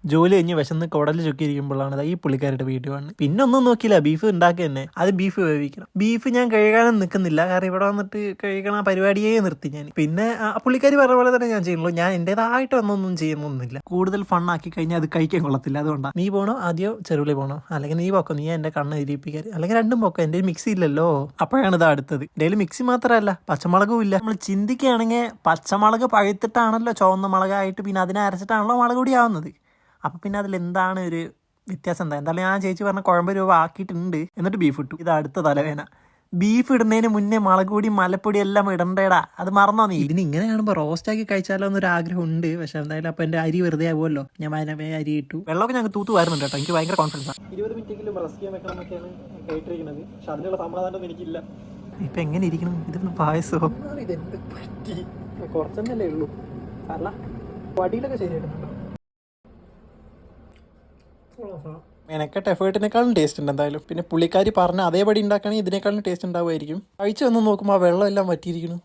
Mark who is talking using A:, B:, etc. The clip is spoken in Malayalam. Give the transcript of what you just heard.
A: ജോലി കഴിഞ്ഞ് വിശന്ന് കുടൽ ചുക്കിയിരിക്കുമ്പോഴാണ് ഈ പുള്ളിക്കാരുടെ വീഡിയോ ആണ്. പിന്നെ ഒന്നും നോക്കിയില്ല, ബീഫ് ഉണ്ടാക്കുക തന്നെ. അത് ബീഫ് വേവിക്കണം. ബീഫ് ഞാൻ കഴുകാനും നിൽക്കുന്നില്ല, കാരണം ഇവിടെ വന്നിട്ട് കഴുകണ പരിപാടിയേ നിർത്തി ഞാൻ. പിന്നെ പുള്ളിക്കാരി പറഞ്ഞ പോലെ തന്നെ ഞാൻ ചെയ്യുള്ളൂ. ഞാൻ എൻ്റെതായിട്ട് ഒന്നൊന്നും ചെയ്യുന്നൊന്നുമില്ല. കൂടുതൽ ഫണ്ണാക്കി കഴിഞ്ഞാൽ അത് കഴിക്കാൻ കൊള്ളത്തില്ല. അതുകൊണ്ടാണ്. നീ പോണോ ആദ്യം ചെറുവിളി പോണോ, അല്ലെങ്കിൽ നീ പൊക്കോ, നീ എൻ്റെ കണ്ണ് ഇരിപ്പിക്കാറ്, അല്ലെങ്കിൽ രണ്ടും പൊക്കോ. എൻ്റെ മിക്സി ഇല്ലല്ലോ. അപ്പോഴാണ് ഇത് അടുത്തത്. എൻ്റെ മിക്സി മാത്രമല്ല പച്ചമുളകും ഇല്ല. നമ്മൾ ചിന്തിക്കുകയാണെങ്കിൽ പച്ചമുളക് പഴുത്തിട്ടാണല്ലോ ചുവന്ന മുളകായിട്ട്, പിന്നെ അതിനെ അരച്ചിട്ടാണല്ലോ മുളക് പൊടി ആവുന്നത്. അപ്പം പിന്നെ അതിലെന്താണ് ഒരു വ്യത്യാസം? എന്തായാലും ഞാൻ ചേച്ചി പറഞ്ഞ കുഴമ്പ് രൂപ ആക്കിയിട്ടുണ്ട്. എന്നിട്ട് ബീഫ് ഇട്ടു. ഇത് അടുത്ത തലവേന. ബീഫ് ഇടുന്നതിന് മുന്നേ മുളക് പൊടി മലപ്പൊടി എല്ലാം ഇടണ്ടേടാ, അത് മറന്നോ നീ? ഇതിന് ഇങ്ങനെ കാണുമ്പോൾ റോസ്റ്റാക്കി കഴിച്ചാലോ എന്നൊരു ആഗ്രഹം ഉണ്ട്. പക്ഷെ എന്തായാലും അപ്പം എൻ്റെ അരി വെറുതെ ആവുമല്ലോ. ഞാൻ അരി ഇട്ടു. വെള്ളമൊക്കെ ഞങ്ങൾക്ക് തൂത്ത് വരുന്നുണ്ട് കേട്ടോ. എനിക്ക് ഭയങ്കര കോൺഫിഡൻസ് ആണ്. 20 മിനിറ്റെങ്കിലും റെസ്റ്റ് ചെയ്യാൻ വെക്കണം എന്നൊക്കെയാണ് കേട്ടിരിക്കുന്നത്. പക്ഷെ അതിനുള്ള സമാധാനം എനിക്കില്ല. ഇപ്പം എങ്ങനെ ഇരിക്കണം? ഇതൊന്ന് പായസമോ? ഇതെന്ത് പറ്റി? കുറച്ചെന്നല്ലേ ഉള്ളൂ. അല്ല വടിയിലൊക്കെ ശരിയായിട്ടുണ്ടോ? മെനക്കെട്ട് എഫേർട്ടിനേക്കാളും ടേസ്റ്റ് ഉണ്ട് എന്തായാലും. പിന്നെ പുള്ളിക്കാരി പറഞ്ഞ അതേപടി ഉണ്ടാക്കുകയാണെങ്കിൽ ഇതിനേക്കാളും ടേസ്റ്റ് ഉണ്ടാവുമായിരിക്കും. കഴിച്ചു വന്ന് നോക്കുമ്പോൾ ആ വെള്ളം എല്ലാം വറ്റിയിരിക്കുന്നു.